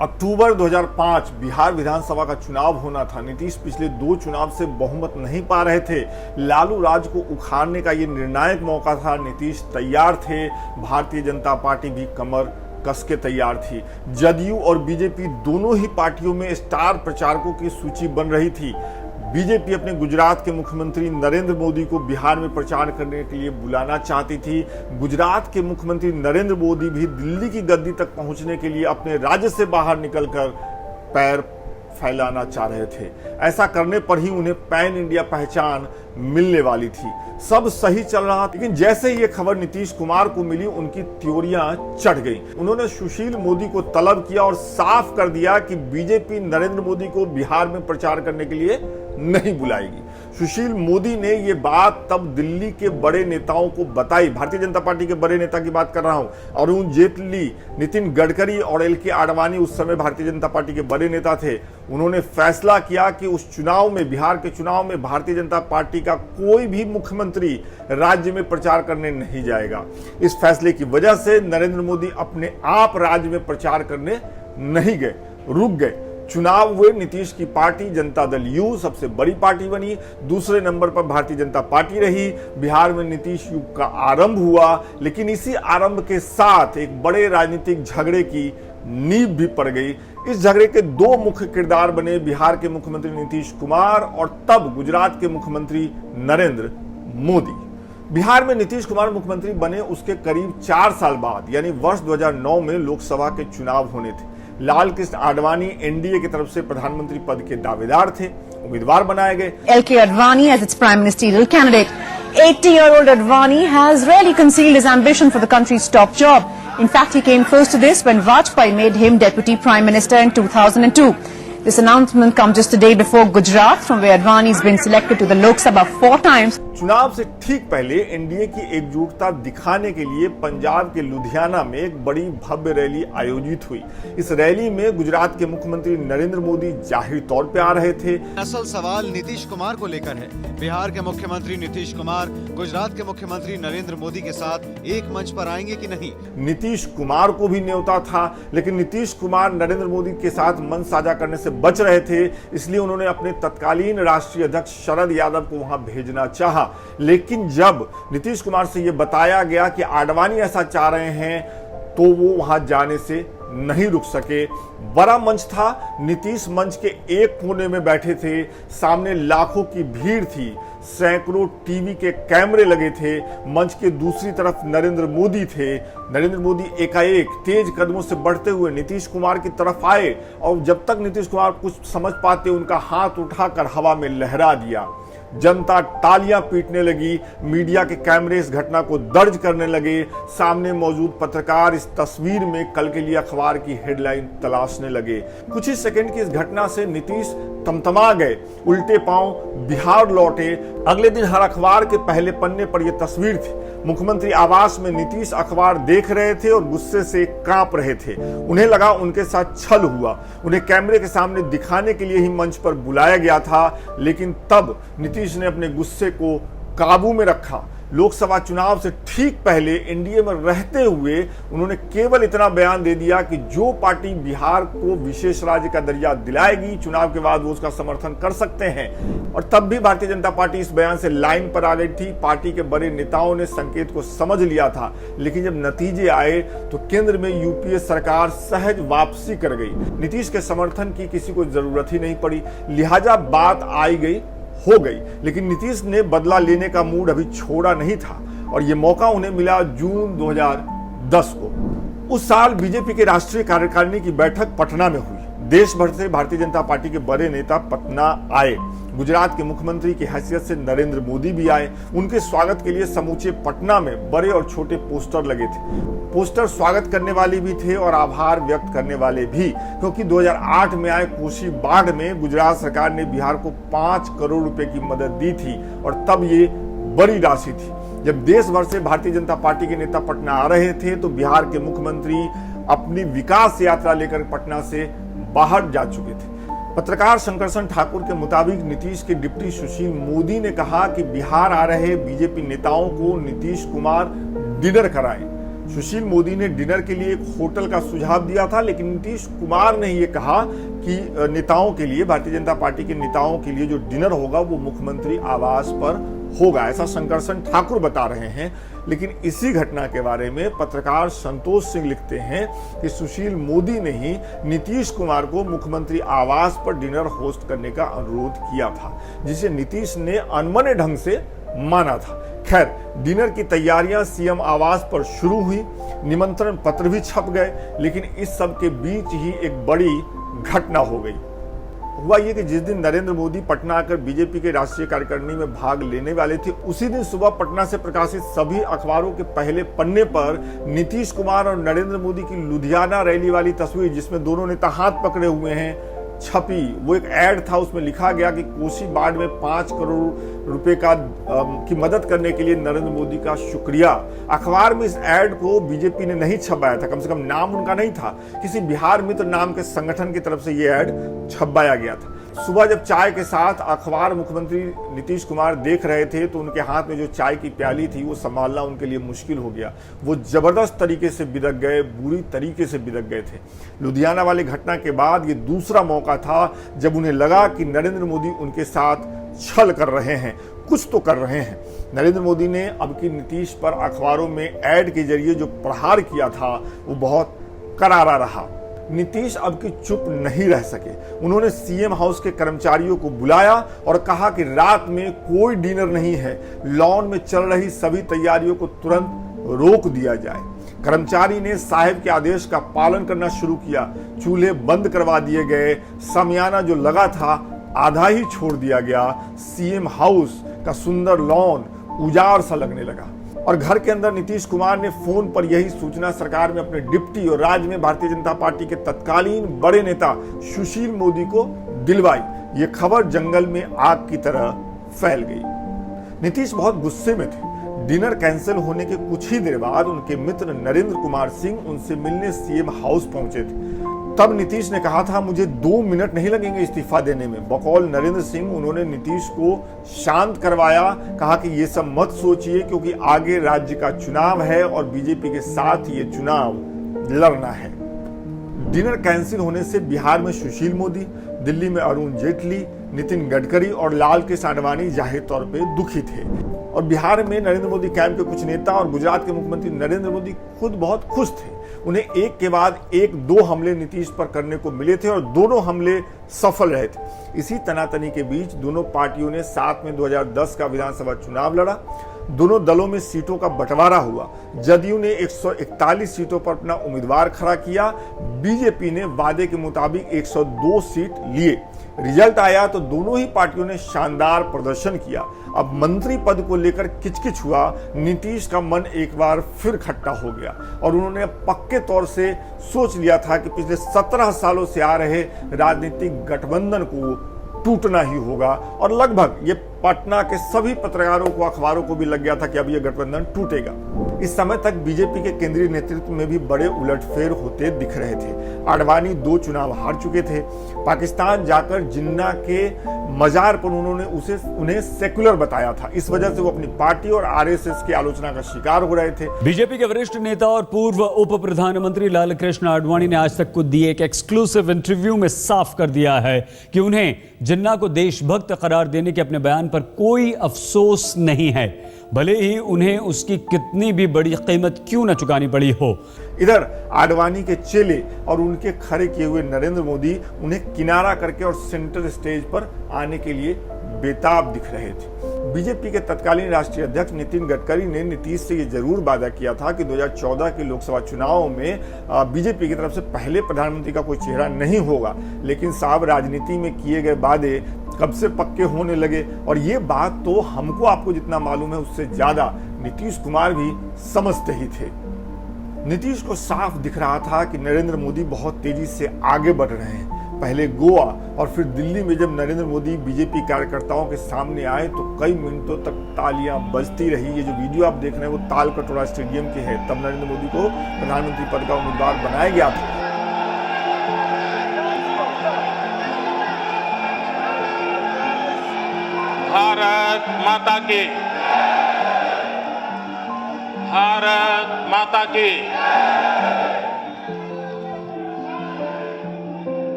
अक्टूबर 2005 बिहार विधानसभा का चुनाव होना था। नीतीश पिछले 2 चुनाव से बहुमत नहीं पा रहे थे। लालू राज को उखाड़ने का ये निर्णायक मौका था। नीतीश तैयार थे, भारतीय जनता पार्टी भी कमर कस के तैयार थी। जदयू और बीजेपी दोनों ही पार्टियों में स्टार प्रचारकों की सूची बन रही थी। बीजेपी अपने गुजरात के मुख्यमंत्री नरेंद्र मोदी को बिहार में प्रचार करने के लिए बुलाना चाहती थी। गुजरात के मुख्यमंत्री नरेंद्र मोदी भी दिल्ली की गद्दी तक पहुंचने के लिए अपने राज्य से बाहर निकलकर पैर फैलाना चाह रहे थे। ऐसा करने पर ही उन्हें पैन इंडिया पहचान मिलने वाली थी। सब सही चल रहा था, लेकिन जैसे ही ये खबर नीतीश कुमार को मिली, उनकी त्योरियां चढ़ गई। उन्होंने सुशील मोदी को तलब किया और साफ कर दिया कि बीजेपी नरेंद्र मोदी को बिहार में प्रचार करने के लिए नहीं बुलाएगी। सुशील मोदी ने ये बात तब दिल्ली के बड़े नेताओं को बताई। भारतीय जनता पार्टी के बड़े नेता की बात कर रहा हूं, अरुण जेटली, नितिन गडकरी और एल.के. आडवाणी उस समय भारतीय जनता पार्टी के बड़े नेता थे। उन्होंने फैसला किया कि उस चुनाव में, बिहार के चुनाव में भारतीय जनता पार्टी का कोई भी मुख्यमंत्री राज्य में प्रचार करने नहीं जाएगा। इस फैसले की वजह से नरेंद्र मोदी अपने आप राज्य में प्रचार करने नहीं गए, रुक गए। चुनाव हुए, नीतीश की पार्टी जनता दल यू सबसे बड़ी पार्टी बनी। दूसरे नंबर पर भारतीय जनता पार्टी रही। बिहार में नीतीश युग का आरंभ हुआ, लेकिन इसी आरंभ के साथ एक बड़े राजनीतिक झगड़े की नींव भी पड़ गई। इस झगड़े के 2 मुख्य किरदार बने, बिहार के मुख्यमंत्री नीतीश कुमार और तब गुजरात के मुख्यमंत्री नरेंद्र मोदी। बिहार में नीतीश कुमार मुख्यमंत्री बने उसके करीब 4 साल बाद, यानी वर्ष 2009 में लोकसभा के चुनाव होने थे। लाल कृष्ण आडवाणी एनडीए की तरफ से प्रधानमंत्री पद के दावेदार थे, उम्मीदवार बनाए गए। L.K. Advani as its prime ministerial candidate. 80-year-old Advani has rarely concealed his ambition for the country's top job. In fact, he came close to this when Vajpayee made him deputy prime minister in 2002. This announcement comes just a day before Gujarat, from where Advani has been selected to the Lok Sabha 4 times. चुनाव से ठीक पहले NDA की एकजुटता दिखाने के लिए पंजाब के लुधियाना में एक बड़ी भव्य रैली आयोजित हुई। इस रैली में गुजरात के मुख्यमंत्री नरेंद्र मोदी जाहिर तौर पे आ रहे थे। असल सवाल नीतीश कुमार को लेकर है। बिहार के मुख्यमंत्री नीतीश कुमार गुजरात के मुख्यमंत्री नरेंद्र मोदी के साथ एक मंच पर आएंगे कि नहीं। नीतीश कुमार को भी न्योता था, लेकिन नीतीश कुमार नरेंद्र मोदी के साथ मंच साझा करने से बच रहे थे। इसलिए उन्होंने अपने तत्कालीन राष्ट्रीय अध्यक्ष शरद यादव को वहां भेजना चाहा। लेकिन जब नीतीश कुमार से यह बताया गया कि आडवाणी ऐसा चाह रहे हैं, तो वो वहां जाने से नहीं रुक सके। बड़ा मंच था, नीतीश मंच के एक कोने में बैठे थे, सामने लाखों की भीड़ थी, सैकड़ों टीवी के कैमरे लगे थे। मंच के दूसरी तरफ नरेंद्र मोदी थे। नरेंद्र मोदी एकाएक तेज कदमों से बढ़ते हुए नीतीश कुमार की तरफ आए और जब तक नीतीश कुमार कुछ समझ पाते, उनका हाथ उठाकर हवा में लहरा दिया। जनता तालियां पीटने लगी। मीडिया के कैमरे इस घटना को दर्ज करने लगे। सामने मौजूद पत्रकार इस तस्वीर में कल के लिए अखबार की हेडलाइन तलाशने लगे। कुछ ही सेकंड की इस घटना से नीतीश तमतमा गए, उल्टे पांव बिहार लौटे। अगले दिन हर अखबार के पहले पन्ने पर यह तस्वीर थी। मुख्यमंत्री आवास में नीतीश अखबार देख रहे थे और गुस्से से कांप रहे थे। उन्हें लगा उनके साथ छल हुआ। उन्हें कैमरे के सामने दिखाने के लिए ही मंच पर बुलाया गया था, लेकिन तब नीतीश ने अपने गुस्से को काबू में रखा। लोकसभा चुनाव से ठीक पहले एनडीए में रहते हुए उन्होंने केवल इतना बयान दे दिया कि जो पार्टी बिहार को विशेष राज्य का दर्जा दिलाएगी, चुनाव के बाद वो उसका समर्थन कर सकते हैं। और तब भी भारतीय जनता पार्टी इस बयान से लाइन पर आ गई थी। पार्टी के बड़े नेताओं ने संकेत को समझ लिया था, लेकिन जब नतीजे आए तो केंद्र में यूपीए सरकार सहज वापसी कर गई। नीतीश के समर्थन की किसी को जरूरत ही नहीं पड़ी, लिहाजा बात आई गई हो गई। लेकिन नीतीश ने बदला लेने का मूड अभी छोड़ा नहीं था और यह मौका उन्हें मिला जून 2010 को। उस साल बीजेपी के राष्ट्रीय कार्यकारिणी की बैठक पटना में हुई। देश भर से भारतीय जनता पार्टी के बड़े नेता पटना आए। गुजरात के मुख्यमंत्री की हैसियत से नरेंद्र मोदी भी आए। उनके स्वागत के लिए समूचे पटना में बड़े और छोटे पोस्टर लगे थे। पोस्टर स्वागत करने वाले भी थे और आभार व्यक्त करने वाले भी, क्योंकि 2008 में आए कोसी बाढ़ में गुजरात सरकार ने बिहार को 5 करोड़ रुपए की मदद दी थी और तब ये बड़ी राशि थी। जब देश भर से भारतीय जनता पार्टी के नेता पटना आ रहे थे, तो बिहार के मुख्यमंत्री अपनी विकास यात्रा लेकर पटना से बाहर जा चुके थे। पत्रकार शंकरसन ठाकुर के मुताबिक नीतीश के डिप्टी सुशील मोदी ने कहा कि बिहार आ रहे बीजेपी नेताओं को नीतीश कुमार डिनर कराएं। सुशील मोदी ने डिनर के लिए एक होटल का सुझाव दिया था, लेकिन नीतीश कुमार ने यह कहा कि नेताओं के लिए, भारतीय जनता पार्टी के नेताओं के लिए जो डिनर होगा वो मुख्यमंत्री आवास पर होगा, ऐसा शंकरसन ठाकुर बता रहे हैं। लेकिन इसी घटना के बारे में पत्रकार संतोष सिंह लिखते हैं कि सुशील मोदी ने ही नीतीश कुमार को मुख्यमंत्री आवास पर डिनर होस्ट करने का अनुरोध किया था, जिसे नीतीश ने अनमने ढंग से माना था। खैर, डिनर की तैयारियां सीएम आवास पर शुरू हुई, निमंत्रण पत्र भी छप गए, लेकिन इस सब के बीच ही एक बड़ी घटना हो गई। हुआ ये कि जिस दिन नरेंद्र मोदी पटना आकर बीजेपी के राष्ट्रीय कार्यकारिणी में भाग लेने वाले थे, उसी दिन सुबह पटना से प्रकाशित सभी अखबारों के पहले पन्ने पर नीतीश कुमार और नरेंद्र मोदी की लुधियाना रैली वाली तस्वीर, जिसमें दोनों नेता हाथ पकड़े हुए हैं, छपी। वो एक ऐड था, उसमें लिखा गया कि कोसी बाढ़ में 5 करोड़ रुपए की मदद करने के लिए नरेंद्र मोदी का शुक्रिया। अखबार में इस ऐड को बीजेपी ने नहीं छपाया था, कम से कम नाम उनका नहीं था, किसी बिहार मित्र नाम के संगठन की तरफ से ये ऐड छपाया गया था। सुबह जब चाय के साथ अखबार मुख्यमंत्री नीतीश कुमार देख रहे थे तो उनके हाथ में जो चाय की प्याली थी वो संभालना उनके लिए मुश्किल हो गया। वो जबरदस्त तरीके से बिदक गए, बुरी तरीके से बिदक गए थे। लुधियाना वाली घटना के बाद ये दूसरा मौका था जब उन्हें लगा कि नरेंद्र मोदी उनके साथ छल कर रहे हैं, कुछ तो कर रहे हैं। नरेंद्र मोदी ने अब की नीतीश पर अखबारों में ऐड के जरिए जो प्रहार किया था वो बहुत करारा रहा। नीतीश अब की चुप नहीं रह सके। उन्होंने सीएम हाउस के कर्मचारियों को बुलाया और कहा कि रात में कोई डिनर नहीं है, लॉन में चल रही सभी तैयारियों को तुरंत रोक दिया जाए। कर्मचारी ने साहब के आदेश का पालन करना शुरू किया, चूल्हे बंद करवा दिए गए, सामियाना जो लगा था आधा ही छोड़ दिया गया, सीएम हाउस का सुंदर लॉन उजाड़ सा लगने लगा। और घर के अंदर नीतीश कुमार ने फोन पर यही सूचना सरकार में अपने डिप्टी और राज्य में भारतीय जनता पार्टी के तत्कालीन बड़े नेता सुशील मोदी को दिलवाई। ये खबर जंगल में आग की तरह फैल गई। नीतीश बहुत गुस्से में थे। डिनर कैंसिल होने के कुछ ही देर बाद उनके मित्र नरेंद्र कुमार सिंह उनसे मिलने सीएम हाउस पहुंचे थे। तब नीतीश ने कहा था, मुझे 2 मिनट नहीं लगेंगे इस्तीफा देने में। बकौल नरेंद्र सिंह उन्होंने नीतीश को शांत करवाया, कहा कि ये सब मत सोचिए क्योंकि आगे राज्य का चुनाव है और बीजेपी के साथ ये चुनाव लड़ना है। डिनर कैंसिल होने से बिहार में सुशील मोदी, दिल्ली में अरुण जेटली, नितिन गडकरी और लाल कृष्ण आडवाणी जाहिर तौर पे दुखी थे। और बिहार में नरेंद्र मोदी कैंप के कुछ नेता और गुजरात के मुख्यमंत्री नरेंद्र मोदी खुद बहुत खुश थे। उन्हें एक के बाद एक 2 हमले नीतीश पर करने को मिले थे और दोनों हमले सफल रहे थे। इसी तनातनी के बीच दोनों पार्टियों ने साथ में 2010 का विधानसभा चुनाव लड़ा। दोनों दलों में सीटों का बंटवारा हुआ। जदयू ने 141 सीटों पर अपना उम्मीदवार खड़ा किया, बीजेपी ने वादे के मुताबिक 102 सीट लिए। रिजल्ट आया तो दोनों ही पार्टियों ने शानदार प्रदर्शन किया। अब मंत्री पद को लेकर किचकिच हुआ। नीतीश का मन एक बार फिर खट्टा हो गया और उन्होंने पक्के तौर से सोच लिया था कि पिछले 17 सालों से आ रहे राजनीतिक गठबंधन को टूटना ही होगा। और लगभग ये पटना के सभी पत्रकारों को, अखबारों को भी लग गया था कि अब ये गठबंधन टूटेगा। इस समय तक बीजेपी के केंद्रीय नेतृत्व में भी बड़े उलटफेर होते दिख रहे थे। आडवाणी 2 चुनाव हार चुके थे। पाकिस्तान जाकर जिन्ना के मजार पर उन्हें सेक्युलर बताया था। इस वजह से वो अपनी पार्टी और आरएसएस की आलोचना का शिकार हो रहे थे। बीजेपी के वरिष्ठ नेता और पूर्व उप प्रधानमंत्री लाल कृष्ण आडवाणी ने आज तक को दिए एक एक्सक्लूसिव इंटरव्यू में साफ कर दिया है कि उन्हें जिन्ना को देशभक्त करार देने के अपने बयान पर कोई अफसोस नहीं है, भले ही उन्हें उसकी कितनी भी बड़ी कीमत क्यों न चुकानी पड़ी हो। इधर आडवाणी के चेले और उनके खड़े किए हुए नरेंद्र मोदी उन्हें किनारा करके और सेंटर स्टेज पर आने के लिए बेताब दिख रहे थे। बीजेपी के तत्कालीन राष्ट्रीय अध्यक्ष नितिन गडकरी ने नीतीश से ये जरूर वादा किया था कि 2014 के लोकसभा चुनाव में बीजेपी की तरफ से पहले प्रधानमंत्री का कोई चेहरा नहीं होगा। लेकिन साहब, राजनीति में किए गए वादे कब से पक्के होने लगे और ये बात तो हमको आपको जितना मालूम है उससे ज्यादा नीतीश कुमार भी समझते ही थे। नीतीश को साफ दिख रहा था कि नरेंद्र मोदी बहुत तेजी से आगे बढ़ रहे हैं। पहले गोवा और फिर दिल्ली में जब नरेंद्र मोदी बीजेपी कार्यकर्ताओं के सामने आए तो कई मिनटों तक तालियां बजती रही। ये जो वीडियो आप देख रहे हैं वो तालकटोरा स्टेडियम के है। तब नरेंद्र मोदी को प्रधानमंत्री पद का उम्मीदवार बनाया गया था। भारत माता की, भारत माता की।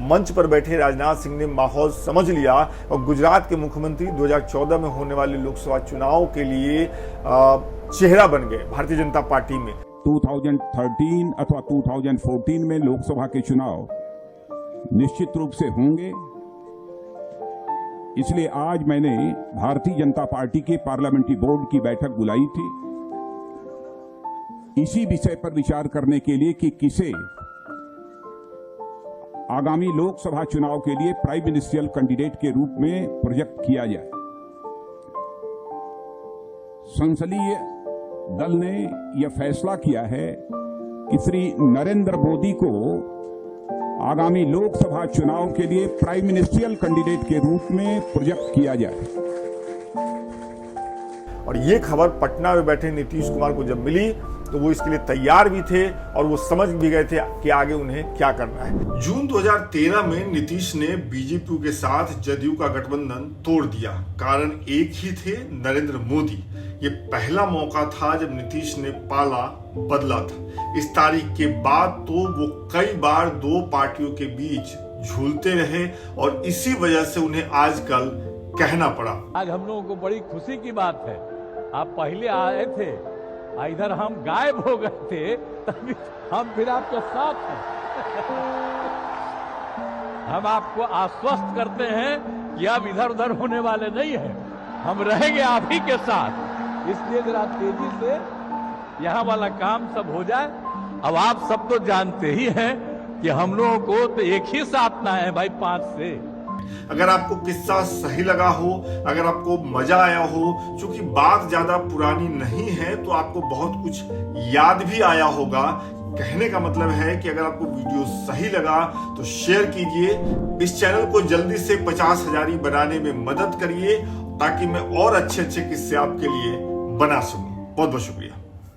मंच पर बैठे राजनाथ सिंह ने माहौल समझ लिया और गुजरात के मुख्यमंत्री 2014 में होने वाले लोकसभा चुनाव के लिए चेहरा बन गए भारतीय जनता पार्टी में। 2013 अथवा 2014 में लोकसभा के चुनाव निश्चित रूप से होंगे, इसलिए आज मैंने भारतीय जनता पार्टी के पार्लियामेंट्री बोर्ड की बैठक बुलाई थी इसी विषय पर विचार करने के लिए कि किसे आगामी लोकसभा चुनाव के लिए प्राइम मिनिस्ट्रियल कैंडिडेट के रूप में प्रोजेक्ट किया जाए। संसदीय दल ने यह फैसला किया है कि श्री नरेंद्र मोदी को आगामी लोकसभा चुनाव के लिए प्राइम मिनिस्ट्रियल कैंडिडेट के रूप में प्रोजेक्ट किया जाए। और ये खबर पटना में बैठे नीतीश कुमार को जब मिली तो वो इसके लिए तैयार भी थे और वो समझ भी गए थे कि आगे उन्हें क्या करना है। जून 2013 में नीतीश ने बीजेपी के साथ जदयू का गठबंधन तोड़ दिया। कारण एक ही थे, नरेंद्र मोदी। ये पहला मौका था जब नीतीश ने पाला बदला था। इस तारीख के बाद तो वो कई बार दो पार्टियों के बीच झूलते रहे और इसी वजह से उन्हें आजकल कहना पड़ा। आज हम लोगों को बड़ी खुशी की बात है, आप पहले आए थे, इधर हम गायब हो गए थे, तभी हम फिर आपके साथ हैं। हम आपको आश्वस्त करते हैं कि अब इधर उधर होने वाले नहीं हैं, हम रहेंगे आप ही के साथ। इसलिए जरा तेजी से यहाँ वाला काम सब हो जाए। अब आप सब तो जानते ही हैं कि हम लोगों को तो एक ही साथ ना है भाई, 5 से। अगर आपको किस्सा सही लगा हो, अगर आपको मजा आया हो, क्योंकि बात ज्यादा पुरानी नहीं है तो आपको बहुत कुछ याद भी आया होगा। कहने का मतलब है कि अगर आपको वीडियो सही लगा तो शेयर कीजिए, इस चैनल को जल्दी से 50,000 बनाने में मदद करिए ताकि मैं और अच्छे किस्से आपके लिए बना सकूं। बहुत बहुत शुक्रिया।